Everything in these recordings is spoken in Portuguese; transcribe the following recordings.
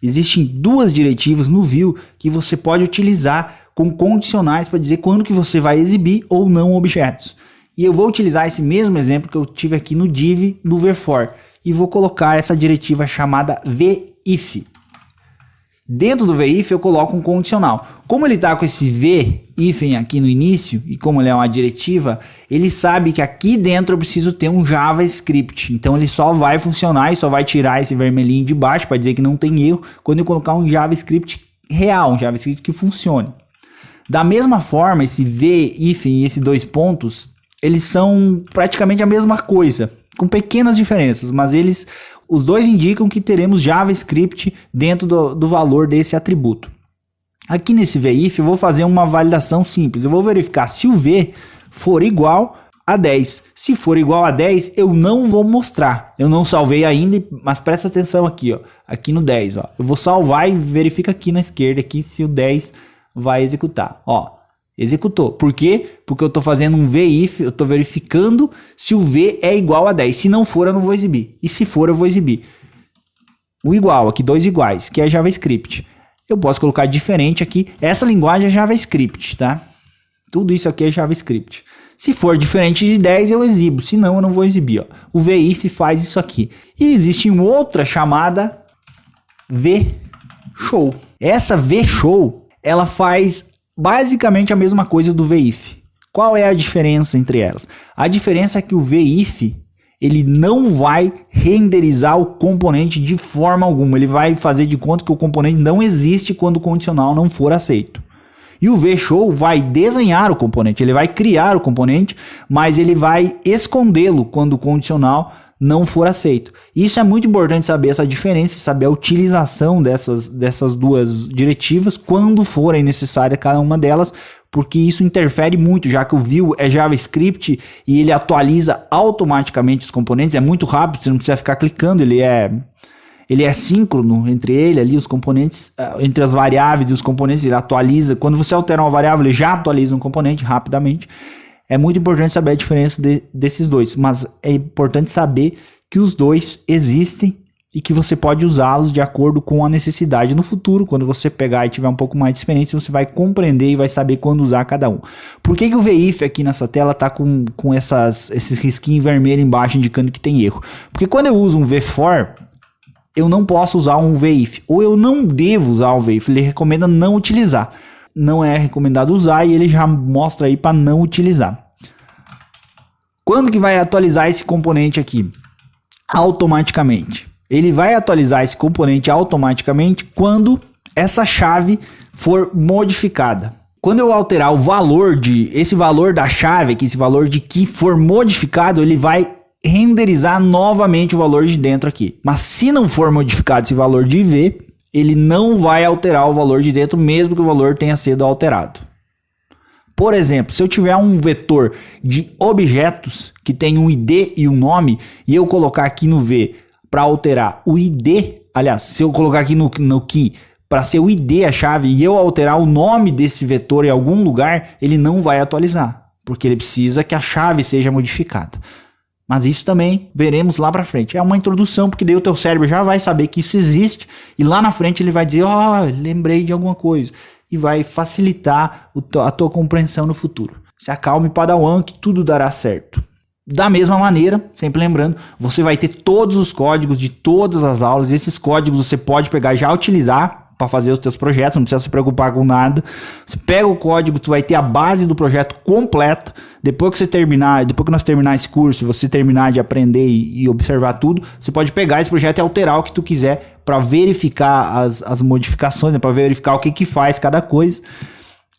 Existem duas diretivas no Vue que você pode utilizar com condicionais para dizer quando que você vai exibir ou não objetos. E eu vou utilizar esse mesmo exemplo que eu tive aqui no div no v-for e vou colocar essa diretiva chamada v-if. Dentro do v-if eu coloco um condicional. Como ele está com esse v-if aqui no início e como ele é uma diretiva, ele sabe que aqui dentro eu preciso ter um JavaScript. Então ele só vai funcionar e só vai tirar esse vermelhinho de baixo para dizer que não tem erro quando eu colocar um JavaScript real, um JavaScript que funcione. Da mesma forma, esse v-if e esses dois pontos, eles são praticamente a mesma coisa, com pequenas diferenças, mas os dois indicam que teremos JavaScript dentro do valor desse atributo. Aqui nesse v-if eu vou fazer uma validação simples. Eu vou verificar se o v for igual a 10. Se for igual a 10, eu não vou mostrar. Eu não salvei ainda, mas presta atenção aqui, ó, aqui no 10. Ó. Eu vou salvar e verifica aqui na esquerda aqui se o 10 vai executar. Ó, executou. Por quê? Porque eu estou fazendo um v-if, eu estou verificando se o v é igual a 10. Se não for, eu não vou exibir. E se for, eu vou exibir. O igual, aqui dois iguais, que é JavaScript. Eu posso colocar diferente aqui. Essa linguagem é JavaScript, tá? Tudo isso aqui é JavaScript. Se for diferente de 10, eu exibo. Se não, eu não vou exibir. Ó. O v-if faz isso aqui. E existe uma outra chamada v-show. Essa v-show, ela faz basicamente a mesma coisa do v-if. Qual é a diferença entre elas? A diferença é que o v-if ele não vai renderizar o componente de forma alguma. Ele vai fazer de conta que o componente não existe quando o condicional não for aceito. E o v-show vai desenhar o componente, ele vai criar o componente, mas ele vai escondê-lo quando o condicional não for aceito. Isso é muito importante saber essa diferença, saber a utilização dessas duas diretivas quando forem necessárias cada uma delas, porque isso interfere muito, já que o Vue é JavaScript e ele atualiza automaticamente os componentes, é muito rápido, você não precisa ficar clicando, ele é síncrono entre ele ali, os componentes, entre as variáveis e os componentes, ele atualiza, quando você altera uma variável, ele já atualiza um componente rapidamente. É muito importante saber a diferença desses dois, mas é importante saber que os dois existem e que você pode usá-los de acordo com a necessidade no futuro. Quando você pegar e tiver um pouco mais de experiência, você vai compreender e vai saber quando usar cada um. Por que o v-if aqui nessa tela está com esses risquinhos vermelhos embaixo indicando que tem erro? Porque quando eu uso um v-for, eu não posso usar um v-if, ou eu não devo usar o v-if, ele recomenda não utilizar. Não é recomendado usar e ele já mostra aí para não utilizar. Quando que vai atualizar esse componente aqui? Automaticamente. Ele vai atualizar esse componente automaticamente quando essa chave for modificada. Quando eu alterar o valor esse valor da chave aqui, esse valor de key for modificado, ele vai renderizar novamente o valor de dentro aqui. Mas se não for modificado esse valor de v, ele não vai alterar o valor de dentro, mesmo que o valor tenha sido alterado. Por exemplo, se eu tiver um vetor de objetos que tem um ID e um nome, e eu colocar aqui no V para alterar o ID, aliás, se eu colocar aqui no key para ser o ID a chave e eu alterar o nome desse vetor em algum lugar, ele não vai atualizar, porque ele precisa que a chave seja modificada. Mas isso também veremos lá para frente. É uma introdução, porque daí o teu cérebro já vai saber que isso existe e lá na frente ele vai dizer, lembrei de alguma coisa. E vai facilitar a tua compreensão no futuro. Se acalme, Padawan, que tudo dará certo. Da mesma maneira, sempre lembrando, você vai ter todos os códigos de todas as aulas. Esses códigos você pode pegar e já utilizar para fazer os teus projetos, não precisa se preocupar com nada. Você pega o código, tu vai ter a base do projeto completa. Depois que nós terminar esse curso, você terminar de aprender e observar tudo, você pode pegar esse projeto e alterar o que tu quiser para verificar as modificações, né, para verificar o que faz cada coisa.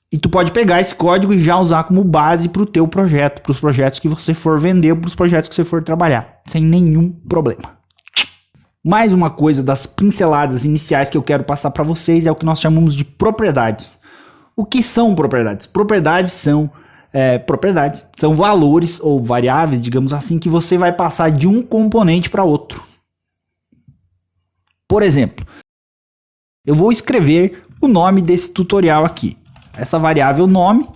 E tu pode pegar esse código e já usar como base para o teu projeto, para os projetos que você for vender, para os projetos que você for trabalhar, sem nenhum problema. Mais uma coisa das pinceladas iniciais que eu quero passar para vocês é o que nós chamamos de propriedades. O que são propriedades? Propriedades são valores ou variáveis, digamos assim, que você vai passar de um componente para outro. Por exemplo, eu vou escrever o nome desse tutorial aqui. Essa variável nome,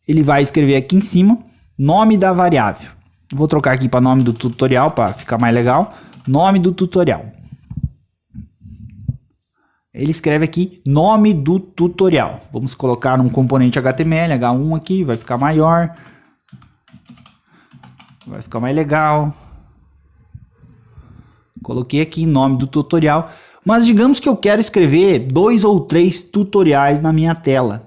ele vai escrever aqui em cima, nome da variável. Vou trocar aqui para nome do tutorial para ficar mais legal. Nome do tutorial. Ele escreve aqui nome do tutorial. Vamos colocar um componente HTML, H1 aqui, vai ficar maior. Vai ficar mais legal. Coloquei aqui nome do tutorial. Mas digamos que eu quero escrever 2 ou 3 tutoriais na minha tela.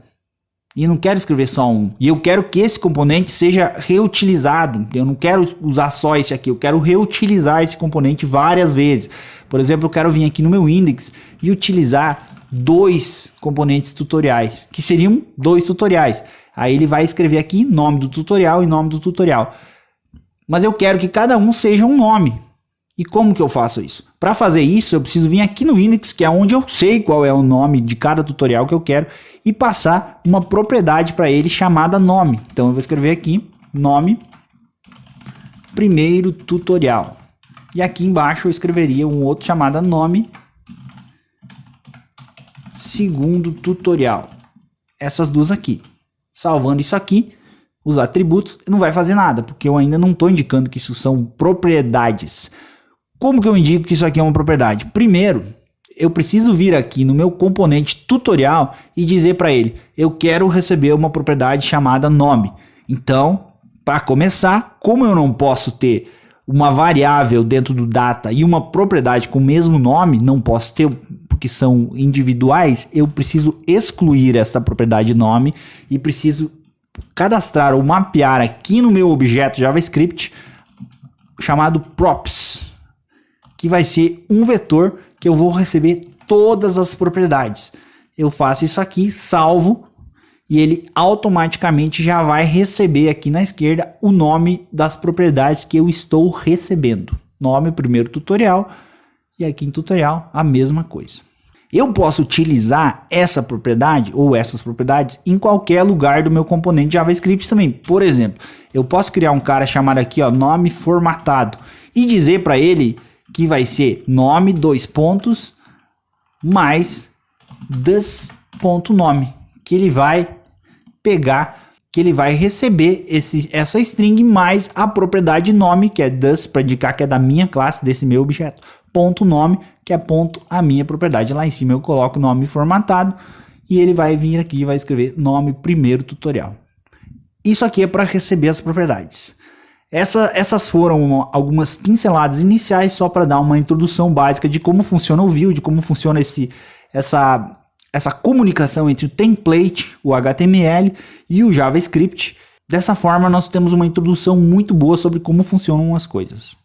E não quero escrever só um. E eu quero que esse componente seja reutilizado. Eu não quero usar só esse aqui. Eu quero reutilizar esse componente várias vezes. Por exemplo, eu quero vir aqui no meu index e utilizar 2 componentes tutoriais. Que seriam 2 tutoriais. Aí ele vai escrever aqui nome do tutorial e nome do tutorial. Mas eu quero que cada um seja um nome. E como que eu faço isso? Para fazer isso, eu preciso vir aqui no index, que é onde eu sei qual é o nome de cada tutorial que eu quero, e passar uma propriedade para ele chamada nome. Então eu vou escrever aqui, nome, primeiro tutorial. E aqui embaixo eu escreveria um outro chamado nome, segundo tutorial. Essas duas aqui. Salvando isso aqui, os atributos, não vai fazer nada, porque eu ainda não estou indicando que isso são propriedades. Como que eu indico que isso aqui é uma propriedade? Primeiro, eu preciso vir aqui no meu componente tutorial e dizer para ele, eu quero receber uma propriedade chamada nome. Então, para começar, como eu não posso ter uma variável dentro do data e uma propriedade com o mesmo nome, não posso ter porque são individuais, eu preciso excluir essa propriedade nome e preciso cadastrar ou mapear aqui no meu objeto JavaScript chamado props, que vai ser um vetor que eu vou receber todas as propriedades. Eu faço isso aqui, salvo, e ele automaticamente já vai receber aqui na esquerda o nome das propriedades que eu estou recebendo. Nome, primeiro tutorial, e aqui em tutorial a mesma coisa. Eu posso utilizar essa propriedade ou essas propriedades em qualquer lugar do meu componente JavaScript também. Por exemplo, eu posso criar um cara chamado aqui, ó, nome formatado, e dizer para ele que vai ser nome, 2 pontos, mais this.nome, que ele vai pegar, que ele vai receber essa string mais a propriedade nome, que é this, para indicar que é da minha classe, desse meu objeto, ponto nome, que é ponto a minha propriedade. Lá em cima eu coloco nome formatado e ele vai vir aqui e vai escrever nome primeiro tutorial. Isso aqui é para receber as propriedades. Essas foram algumas pinceladas iniciais só para dar uma introdução básica de como funciona o Vue, de como funciona essa comunicação entre o template, o HTML e o JavaScript. Dessa forma nós temos uma introdução muito boa sobre como funcionam as coisas.